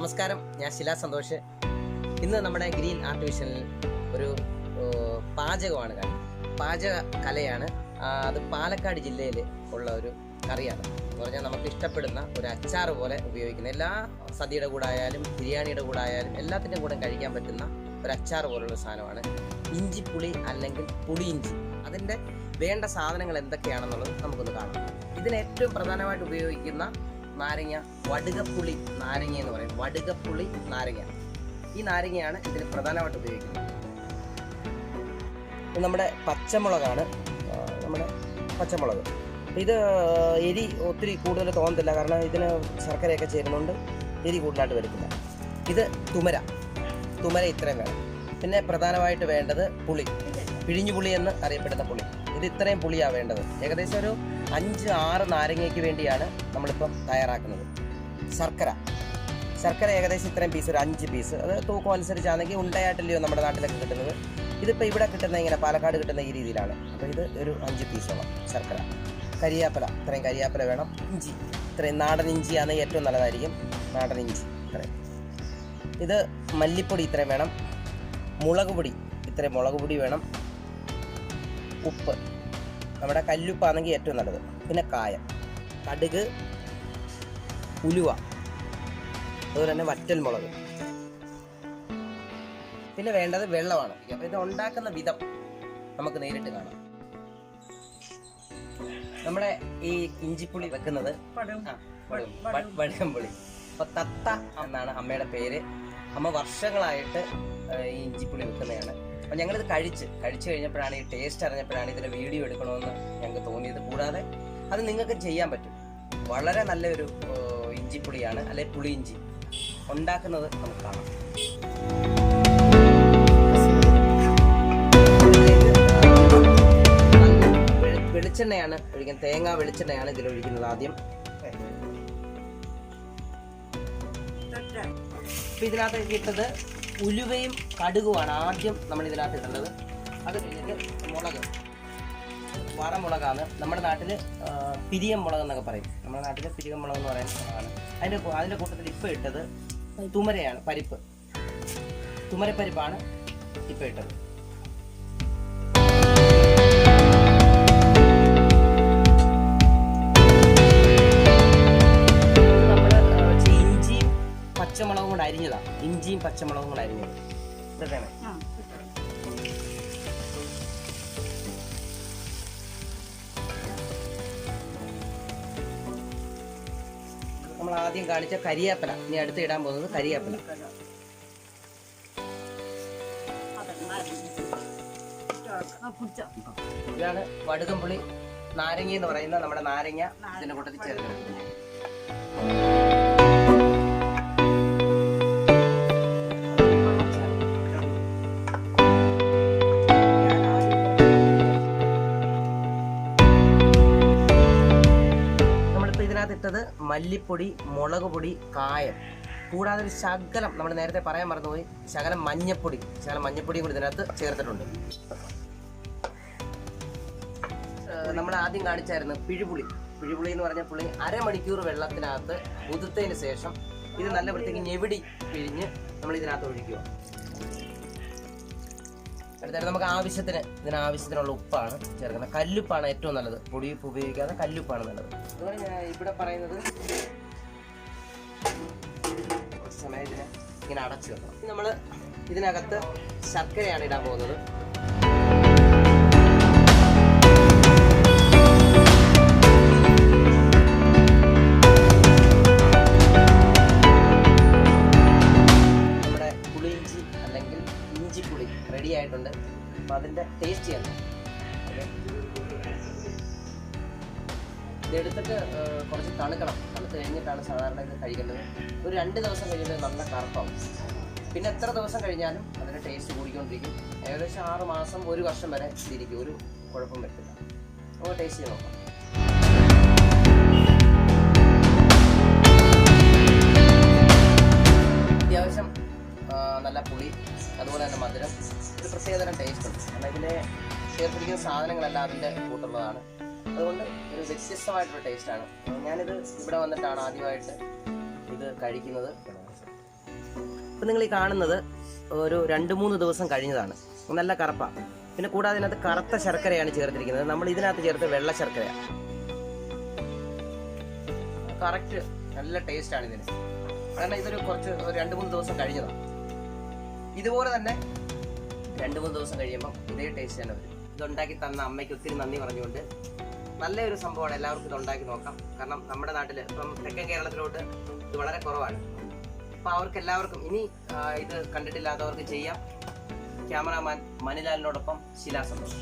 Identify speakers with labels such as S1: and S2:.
S1: നമസ്കാരം, ഞാൻ ശില സന്തോഷ്. ഇന്ന് നമ്മുടെ ഗ്രീൻ ആർട്ടിഫിഷ്യലിൽ ഒരു പാചകമാണ് പാചക കലയാണ്. അത് പാലക്കാട് ജില്ലയിൽ ഉള്ള ഒരു കറിയാണ്. എന്ന് പറഞ്ഞാൽ നമുക്ക് ഇഷ്ടപ്പെടുന്ന ഒരു അച്ചാർ പോലെ ഉപയോഗിക്കുന്ന, എല്ലാ സദ്യയുടെ കൂടെ ആയാലും ബിരിയാണിയുടെ കൂടെ ആയാലും എല്ലാത്തിൻ്റെ കൂടെ കഴിക്കാൻ പറ്റുന്ന ഒരു അച്ചാർ പോലുള്ള സാധനമാണ് ഇഞ്ചി പുളി അല്ലെങ്കിൽ പുളി ഇഞ്ചി. അതിൻ്റെ വേണ്ട സാധനങ്ങൾ എന്തൊക്കെയാണെന്നുള്ളത് നമുക്കൊന്ന് കാണാം. ഇതിന് ഏറ്റവും പ്രധാനമായിട്ട് ഉപയോഗിക്കുന്ന നാരങ്ങ വടുകപ്പുളി നാരങ്ങ എന്ന് പറയും. വടുകപ്പുളി നാരങ്ങ, ഈ നാരങ്ങയാണ് ഇതിന് പ്രധാനമായിട്ട് ഉപയോഗിക്കുന്നത്. നമ്മുടെ പച്ചമുളകാണ്, നമ്മുടെ പച്ചമുളക്. ഇത് എരി ഒത്തിരി കൂടുതൽ തോന്നത്തില്ല, കാരണം ഇതിന് ശർക്കരയൊക്കെ ചേരുന്നുണ്ട്, എരി കൂടുതലായിട്ട് വരുത്തില്ല. ഇത് തുമര ഇത്രയും വേണം. പിന്നെ പ്രധാനമായിട്ട് വേണ്ടത് പുളി, പിഴിഞ്ഞു പുളി എന്ന് അറിയപ്പെടുന്ന പുളി. ഇത് ഇത്രയും പുളിയാണ് വേണ്ടത്. ഏകദേശം ഒരു 5-6 നാരങ്ങയ്ക്ക് വേണ്ടിയാണ് നമ്മളിപ്പം തയ്യാറാക്കുന്നത്. ശർക്കര ഏകദേശം ഇത്രയും പീസ്, ഒരു 5 പീസ്. അത് തൂക്കം അനുസരിച്ചാണെങ്കിൽ ഉണ്ടയായിട്ടില്ലയോ നമ്മുടെ നാട്ടിലൊക്കെ കിട്ടുന്നത്. ഇതിപ്പോൾ ഇവിടെ കിട്ടുന്ന ഇങ്ങനെ പാലക്കാട് കിട്ടുന്ന ഈ രീതിയിലാണ്. അപ്പോൾ ഇത് ഒരു 5 പീസോളം ശർക്കര. കരിയാപ്പല, ഇത്രയും കരിയാപ്പല വേണം. ഇഞ്ചി ഇത്രയും, നാടൻ ഇഞ്ചിയാണെങ്കിൽ ഏറ്റവും നല്ലതായിരിക്കും, നാടൻ ഇഞ്ചി ഇത്രയും. ഇത് മല്ലിപ്പൊടി ഇത്രയും വേണം. മുളക് പൊടി ഇത്രയും മുളക് പൊടി വേണം. ഉപ്പ്, നമ്മുടെ കല്ലുപ്പാണെങ്കിൽ ഏറ്റവും നല്ലത്. പിന്നെ കായം, കടുക്, ഉലുവ, അതുപോലെ തന്നെ വറ്റൽ മുളക്. പിന്നെ വേണ്ടത് വെള്ളമാണ്. അപ്പോൾ ഇത് ഉണ്ടാക്കുന്ന വിധം നമുക്ക് നേരിട്ട് കാണാം. നമ്മുടെ ഈ ഇഞ്ചിപ്പുളി വെക്കുന്നത് വടുകംപുളി. അപ്പോൾ തത്ത എന്നാണ് അമ്മയുടെ പേര്. അമ്മ വർഷങ്ങളായിട്ട് ഈ ഇഞ്ചിപ്പുളി വെക്കുന്നതാണ്. അപ്പോൾ ഞങ്ങളിത് കഴിച്ച് കഴിഞ്ഞപ്പോഴാണ്, ഈ ടേസ്റ്റ് അറിഞ്ഞപ്പോഴാണ് ഇതിൻ്റെ വീഡിയോ എടുക്കണമെന്ന് ഞങ്ങൾക്ക് തോന്നിയത്. കൂടാതെ അത് നിങ്ങൾക്ക് ചെയ്യാൻ പറ്റും. വളരെ നല്ലൊരു ഇഞ്ചിപ്പുളിയാണ്, അല്ലെങ്കിൽ പുളി ഇഞ്ചി ഉണ്ടാക്കുന്നത് നമുക്ക് കാണാം. വെളിച്ചെണ്ണയാണ് ഒഴിക്കുന്നത്, തേങ്ങ വെളിച്ചെണ്ണയാണ് ഇതിൽ ഒഴിക്കുന്നത് ആദ്യം. അപ്പോൾ ഇതിനകത്ത് ഇട്ടത് ഉലുവയും കടുകുമാണ് ആദ്യം നമ്മൾ ഇതിനകത്ത് ഇടേണ്ടത്. അത് കഴിഞ്ഞിട്ട് മുളക്, വറമുളകാണ്. നമ്മുടെ നാട്ടിൽ പിരിയം മുളക് എന്നൊക്കെ പറയും. നമ്മുടെ നാട്ടിൽ പിരിയം മുളക് എന്ന് പറയുന്ന മുളകാണ്. അതിൻ്റെ കൂട്ടത്തിൽ ഇപ്പോൾ ഇട്ടത് തുമരയാണ്, പരിപ്പ്, തുമരപ്പരിപ്പാണ് ഇപ്പോൾ ഇട്ടത്. പച്ചമുളകും കൂടെ അരിഞ്ഞതാണ്, ഇഞ്ചിയും പച്ചമുളകും കൂടെ അരിഞ്ഞത്. ഇതൊക്കെയാണ് നമ്മൾ ആദ്യം കാണിച്ച കരിയാപ്പല. ഇനി അടുത്ത് ഇടാൻ പോകുന്നത് കരിയാപ്പല. ഇതാണ് വടുകംപുളി നാരങ്ങ എന്ന് പറയുന്ന നമ്മുടെ നാരങ്ങ ഇതിന്റെ കൂട്ടത്തിൽ ചേർക്കുന്നത്. ഇട്ടത് മല്ലിപ്പൊടി, മുളക് പൊടി, കായം, കൂടാതെ ഒരു ശകലം, നമ്മൾ നേരത്തെ പറയാൻ മറന്നുപോയി, ശകലം മഞ്ഞപ്പൊടിയും കൂടി ഇതിനകത്ത് ചേർത്തിട്ടുണ്ട്. നമ്മൾ ആദ്യം കാണിച്ചായിരുന്നു പിഴിപുളി എന്ന് പറഞ്ഞ പുളി. അരമണിക്കൂർ വെള്ളത്തിനകത്ത് കുതിർത്തതിന് ശേഷം ഇത് നല്ല വൃത്തിക്ക് ഞെവിടി പിഴിഞ്ഞ് നമ്മൾ ഇതിനകത്ത് ഒഴിക്കുക. അടുത്തായിട്ട് നമുക്ക് ഇതിനാവശ്യത്തിനുള്ള ഉപ്പാണ് ചേർക്കുന്നത്. കല്ലുപ്പാണ് ഏറ്റവും നല്ലത്, പൊടിയുപ്പ് ഉപയോഗിക്കാതെ കല്ലുപ്പാണ് നല്ലത്. അതുപോലെ ഞാൻ ഇവിടെ പറയുന്നത് കുറച്ച് സമയം ഇതിനെ ഇങ്ങനെ അടച്ചു വെക്കണം. നമ്മൾ ഇതിനകത്ത് ശർക്കരയാണ് ഇടാൻ പോകുന്നത്. നമ്മുടെ പുളിയിഞ്ചി അല്ലെങ്കിൽ ഇഞ്ചിപ്പുളി റെഡി ആയിട്ടുണ്ട്. അപ്പോൾ അതിൻ്റെ ടേസ്റ്റ് ചെയ്യണം. ഇതെടുത്തിട്ട് കുറച്ച് തണുക്കണം. തണുത്ത് കഴിഞ്ഞിട്ടാണ് സാധാരണ ഇത് കഴിക്കേണ്ടത്. ഒരു 2 ദിവസം കഴിയുമ്പോൾ നല്ല കറുപ്പാവും. പിന്നെ എത്ര ദിവസം കഴിഞ്ഞാലും അതിൻ്റെ ടേസ്റ്റ് കൂടിക്കൊണ്ടിരിക്കും. ഏകദേശം 6 മാസം 1 വർഷം വരെ ഇരിക്കും, ഒരു കുഴപ്പം പറ്റില്ല. നമുക്ക് ടേസ്റ്റ് ചെയ്ത് നോക്കാം. അത്യാവശ്യം നല്ല പുളി, അതുപോലെ തന്നെ മധുരം, ഒരു പ്രത്യേകതരം ടേസ്റ്റ് ഉണ്ട്. കാരണം ഇതിൻ്റെ ചേർത്തിരിക്കുന്ന സാധനങ്ങളെല്ലാം അതിൻ്റെ കൂട്ടുള്ളതാണ്. അതുകൊണ്ട് ഒരു വ്യത്യസ്തമായിട്ടൊരു ടേസ്റ്റാണ്. ഞാനിത് ഇവിടെ വന്നിട്ടാണ് ആദ്യമായിട്ട് ഇത് കഴിക്കുന്നത്. ഇപ്പം നിങ്ങൾ ഈ കാണുന്നത് ഒരു 2-3 ദിവസം കഴിഞ്ഞതാണ്. നല്ല കറുപ്പാണ്. പിന്നെ കൂടാതെ ഇതിനകത്ത് കറുത്ത ശർക്കരയാണ് ചേർത്തിരിക്കുന്നത്. നമ്മൾ ഇതിനകത്ത് ചേർത്ത് വെള്ള ശർക്കരയാണ്. കറക്റ്റ് നല്ല ടേസ്റ്റാണ് ഇതിന്. കാരണം ഇതൊരു കുറച്ച് 2-3 ദിവസം കഴിഞ്ഞതാണ്. ഇതുപോലെ തന്നെ 2-3 ദിവസം കഴിയുമ്പോൾ ഇതേ ടേസ്റ്റ് തന്നെ വരും. ഇതുണ്ടാക്കി തന്ന അമ്മയ്ക്ക് ഒത്തിരി നന്ദി പറഞ്ഞുകൊണ്ട്, നല്ലൊരു സംഭവമാണ്. എല്ലാവർക്കും ഇതുണ്ടാക്കി നോക്കാം. കാരണം നമ്മുടെ നാട്ടിൽ ഇപ്പം തെക്കൻ കേരളത്തിലോട്ട് ഇത് വളരെ കുറവാണ്. അപ്പോൾ അവർക്ക് എല്ലാവർക്കും ഇനി ഇത് കണ്ടിട്ടില്ലാത്തവർക്ക് ചെയ്യാം. ക്യാമറാമാൻ മണിലാലിനോടൊപ്പം ശിലാ സന്തോഷ്.